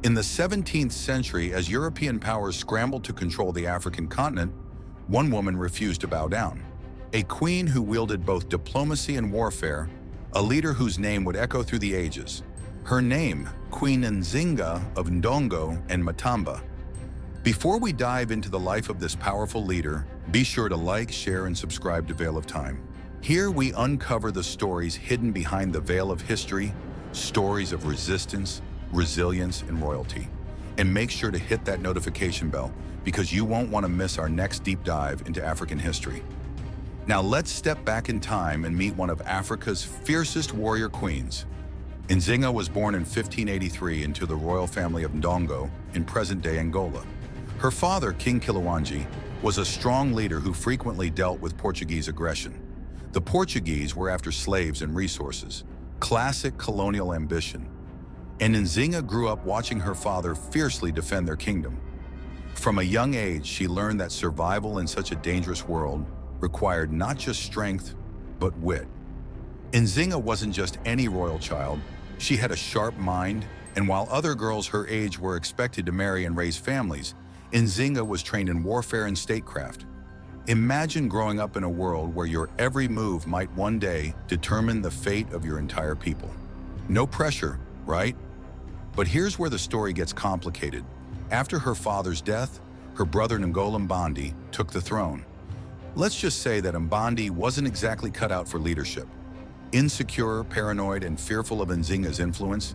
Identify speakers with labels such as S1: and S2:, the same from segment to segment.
S1: In the 17th century, as European powers scrambled to control the African continent, one woman refused to bow down. A queen who wielded both diplomacy and warfare, a leader whose name would echo through the ages. Her name, Queen Nzinga of Ndongo and Matamba. Before we dive into the life of this powerful leader, be sure to like, share, and subscribe to Veil of Time. Here we uncover the stories hidden behind the veil of history, stories of resistance, resilience, and royalty. And make sure to hit that notification bell because you won't want to miss our next deep dive into African history. Now let's step back in time and meet one of Africa's fiercest warrior queens. Nzinga was born in 1583 into the royal family of Ndongo in present-day Angola. Her father, King Kilauanji, was a strong leader who frequently dealt with Portuguese aggression. The Portuguese were after slaves and resources, classic colonial ambition. And Nzinga grew up watching her father fiercely defend their kingdom. From a young age, she learned that survival in such a dangerous world required not just strength, but wit. Nzinga wasn't just any royal child. She had a sharp mind, and while other girls her age were expected to marry and raise families, Nzinga was trained in warfare and statecraft. Imagine growing up in a world where your every move might one day determine the fate of your entire people. No pressure, right? But here's where the story gets complicated. After her father's death, her brother Ndongo Mbandi took the throne. Let's just say that Mbandi wasn't exactly cut out for leadership. Insecure, paranoid, and fearful of Nzinga's influence,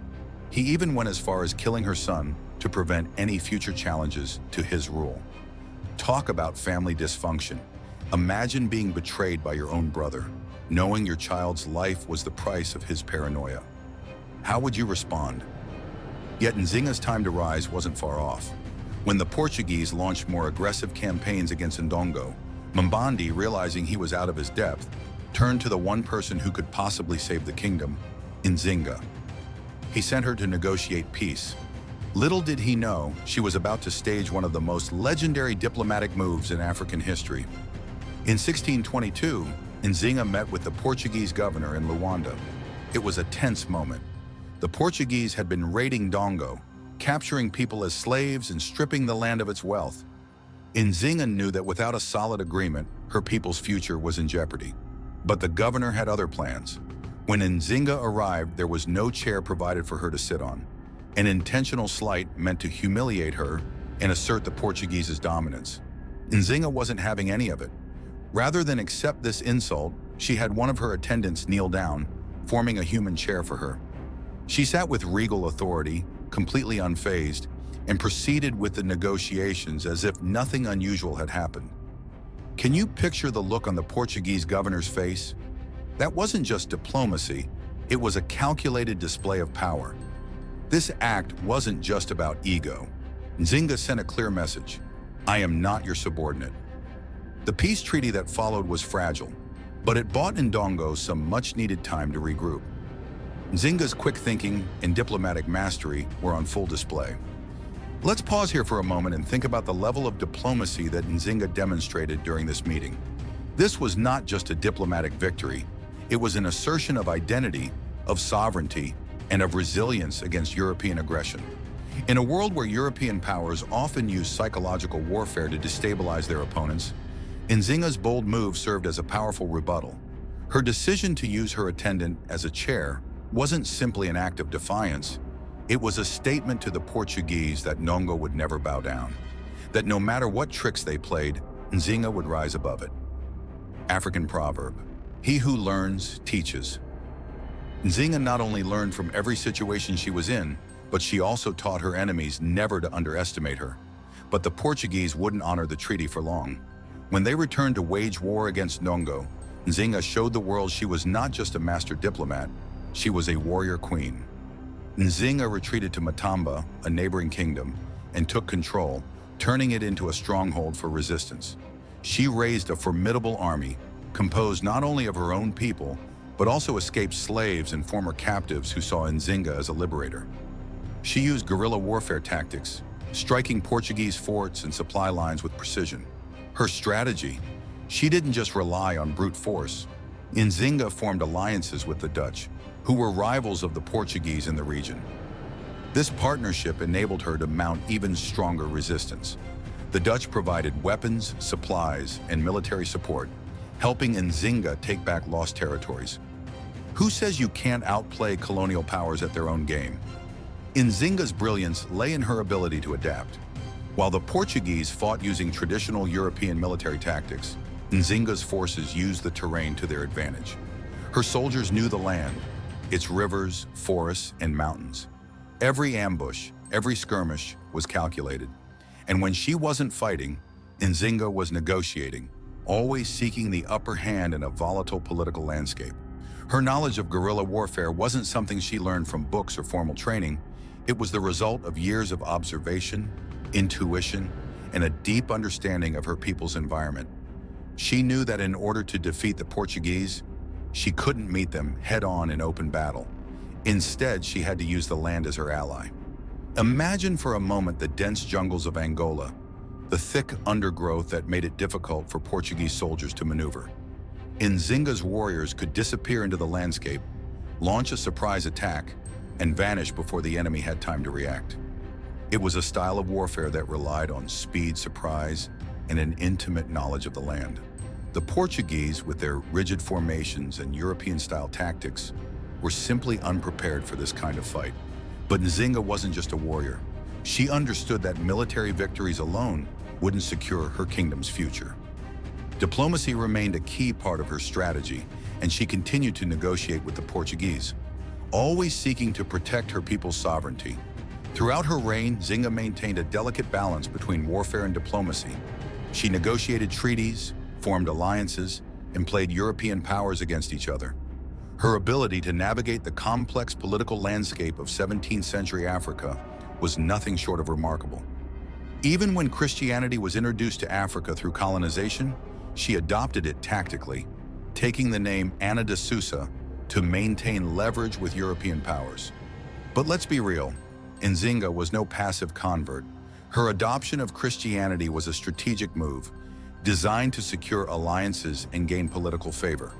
S1: he even went as far as killing her son to prevent any future challenges to his rule. Talk about family dysfunction. Imagine being betrayed by your own brother, knowing your child's life was the price of his paranoia. How would you respond? Yet Nzinga's time to rise wasn't far off. When the Portuguese launched more aggressive campaigns against Ndongo, Mbandi, realizing he was out of his depth, turned to the one person who could possibly save the kingdom, Nzinga. He sent her to negotiate peace. Little did he know, she was about to stage one of the most legendary diplomatic moves in African history. In 1622, Nzinga met with the Portuguese governor in Luanda. It was a tense moment. The Portuguese had been raiding Ndongo, capturing people as slaves and stripping the land of its wealth. Nzinga knew that without a solid agreement, her people's future was in jeopardy. But the governor had other plans. When Nzinga arrived, there was no chair provided for her to sit on. An intentional slight meant to humiliate her and assert the Portuguese's dominance. Nzinga wasn't having any of it. Rather than accept this insult, she had one of her attendants kneel down, forming a human chair for her. She sat with regal authority, completely unfazed, and proceeded with the negotiations as if nothing unusual had happened. Can you picture the look on the Portuguese governor's face? That wasn't just diplomacy, it was a calculated display of power. This act wasn't just about ego. Nzinga sent a clear message: I am not your subordinate. The peace treaty that followed was fragile, but it bought Ndongo some much-needed time to regroup. Nzinga's quick thinking and diplomatic mastery were on full display. Let's pause here for a moment and think about the level of diplomacy that Nzinga demonstrated during this meeting. This was not just a diplomatic victory, it was an assertion of identity, of sovereignty, and of resilience against European aggression. In a world where European powers often use psychological warfare to destabilize their opponents, Nzinga's bold move served as a powerful rebuttal. Her decision to use her attendant as a chair wasn't simply an act of defiance, it was a statement to the Portuguese that Ndongo would never bow down, that no matter what tricks they played, Nzinga would rise above it. African proverb, he who learns, teaches. Nzinga not only learned from every situation she was in, but she also taught her enemies never to underestimate her. But the Portuguese wouldn't honor the treaty for long. When they returned to wage war against Ndongo, Nzinga showed the world she was not just a master diplomat, she was a warrior queen. Nzinga retreated to Matamba, a neighboring kingdom, and took control, turning it into a stronghold for resistance. She raised a formidable army, composed not only of her own people, but also escaped slaves and former captives who saw Nzinga as a liberator. She used guerrilla warfare tactics, striking Portuguese forts and supply lines with precision. Her strategy, she didn't just rely on brute force. Nzinga formed alliances with the Dutch, who were rivals of the Portuguese in the region. This partnership enabled her to mount even stronger resistance. The Dutch provided weapons, supplies, and military support, helping Nzinga take back lost territories. Who says you can't outplay colonial powers at their own game? Nzinga's brilliance lay in her ability to adapt. While the Portuguese fought using traditional European military tactics, Nzinga's forces used the terrain to their advantage. Her soldiers knew the land, its rivers, forests, and mountains. Every ambush, every skirmish was calculated. And when she wasn't fighting, Nzinga was negotiating, always seeking the upper hand in a volatile political landscape. Her knowledge of guerrilla warfare wasn't something she learned from books or formal training. It was the result of years of observation, intuition, and a deep understanding of her people's environment. She knew that in order to defeat the Portuguese, she couldn't meet them head-on in open battle. Instead, she had to use the land as her ally. Imagine for a moment the dense jungles of Angola, the thick undergrowth that made it difficult for Portuguese soldiers to maneuver. Nzinga's warriors could disappear into the landscape, launch a surprise attack, and vanish before the enemy had time to react. It was a style of warfare that relied on speed, surprise, and an intimate knowledge of the land. The Portuguese, with their rigid formations and European-style tactics, were simply unprepared for this kind of fight. But Nzinga wasn't just a warrior. She understood that military victories alone wouldn't secure her kingdom's future. Diplomacy remained a key part of her strategy, and she continued to negotiate with the Portuguese, always seeking to protect her people's sovereignty. Throughout her reign, Nzinga maintained a delicate balance between warfare and diplomacy. She negotiated treaties, formed alliances, and played European powers against each other. Her ability to navigate the complex political landscape of 17th century Africa was nothing short of remarkable. Even when Christianity was introduced to Africa through colonization, she adopted it tactically, taking the name Ana de Sousa to maintain leverage with European powers. But let's be real, Nzinga was no passive convert. Her adoption of Christianity was a strategic move, designed to secure alliances and gain political favor.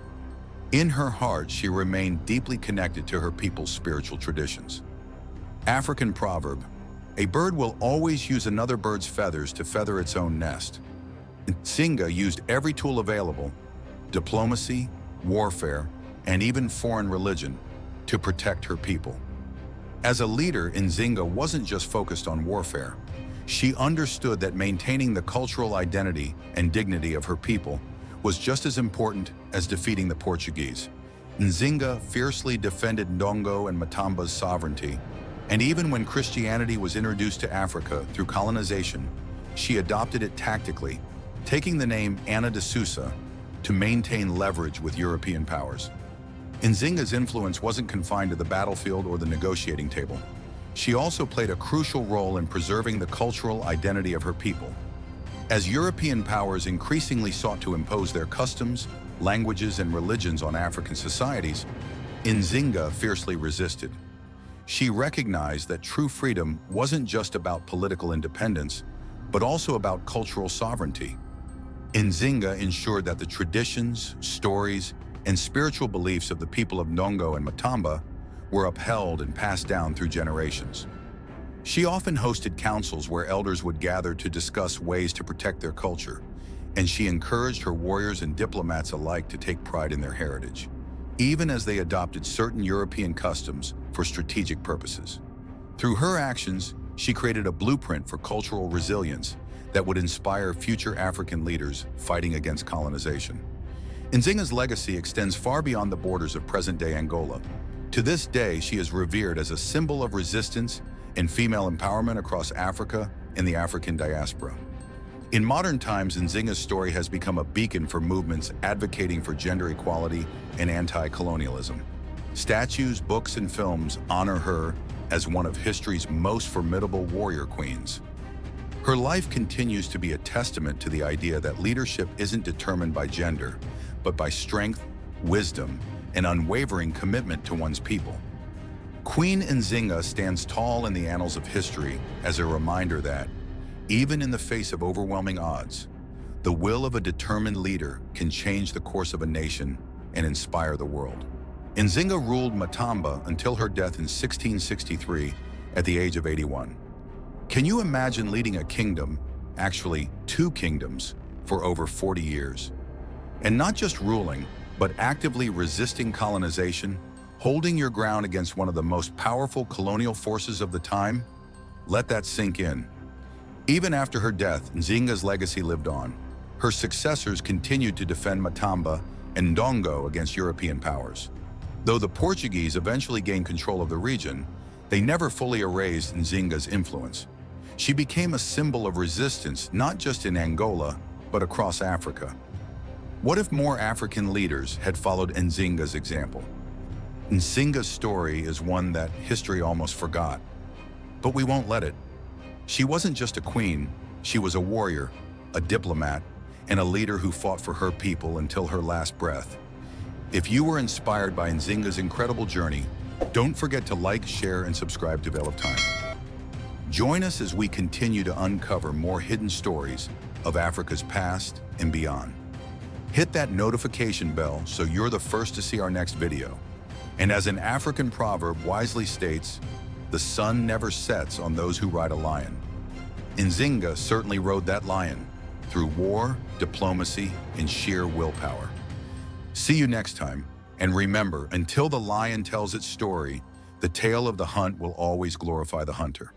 S1: In her heart, she remained deeply connected to her people's spiritual traditions. African proverb, "A bird will always use another bird's feathers to feather its own nest." Nzinga used every tool available, diplomacy, warfare, and even foreign religion, to protect her people. As a leader, Nzinga wasn't just focused on warfare. She understood that maintaining the cultural identity and dignity of her people was just as important as defeating the Portuguese. Nzinga fiercely defended Ndongo and Matamba's sovereignty, and even when Christianity was introduced to Africa through colonization, she adopted it tactically, taking the name Ana de Sousa to maintain leverage with European powers. Nzinga's influence wasn't confined to the battlefield or the negotiating table. She also played a crucial role in preserving the cultural identity of her people. As European powers increasingly sought to impose their customs, languages, and religions on African societies, Nzinga fiercely resisted. She recognized that true freedom wasn't just about political independence, but also about cultural sovereignty. Nzinga ensured that the traditions, stories, and spiritual beliefs of the people of Ndongo and Matamba were upheld and passed down through generations. She often hosted councils where elders would gather to discuss ways to protect their culture, and she encouraged her warriors and diplomats alike to take pride in their heritage, even as they adopted certain European customs for strategic purposes. Through her actions, she created a blueprint for cultural resilience that would inspire future African leaders fighting against colonization. Nzinga's legacy extends far beyond the borders of present-day Angola. To this day, she is revered as a symbol of resistance and female empowerment across Africa and the African diaspora. In modern times, Nzinga's story has become a beacon for movements advocating for gender equality and anti-colonialism. Statues, books, and films honor her as one of history's most formidable warrior queens. Her life continues to be a testament to the idea that leadership isn't determined by gender, but by strength, wisdom, and unwavering commitment to one's people. Queen Nzinga stands tall in the annals of history as a reminder that, even in the face of overwhelming odds, the will of a determined leader can change the course of a nation and inspire the world. Nzinga ruled Matamba until her death in 1663, at the age of 81. Can you imagine leading a kingdom, actually 2 kingdoms, for over 40 years? And not just ruling, but actively resisting colonization, holding your ground against one of the most powerful colonial forces of the time? Let that sink in. Even after her death, Nzinga's legacy lived on. Her successors continued to defend Matamba and Ndongo against European powers. Though the Portuguese eventually gained control of the region, they never fully erased Nzinga's influence. She became a symbol of resistance not just in Angola, but across Africa. What if more African leaders had followed Nzinga's example? Nzinga's story is one that history almost forgot, but we won't let it. She wasn't just a queen, she was a warrior, a diplomat, and a leader who fought for her people until her last breath. If you were inspired by Nzinga's incredible journey, don't forget to like, share, and subscribe to Veil of Time. Join us as we continue to uncover more hidden stories of Africa's past and beyond. Hit that notification bell so you're the first to see our next video. And as an African proverb wisely states, the sun never sets on those who ride a lion. Nzinga certainly rode that lion through war, diplomacy, and sheer willpower. See you next time, and remember, until the lion tells its story, the tale of the hunt will always glorify the hunter.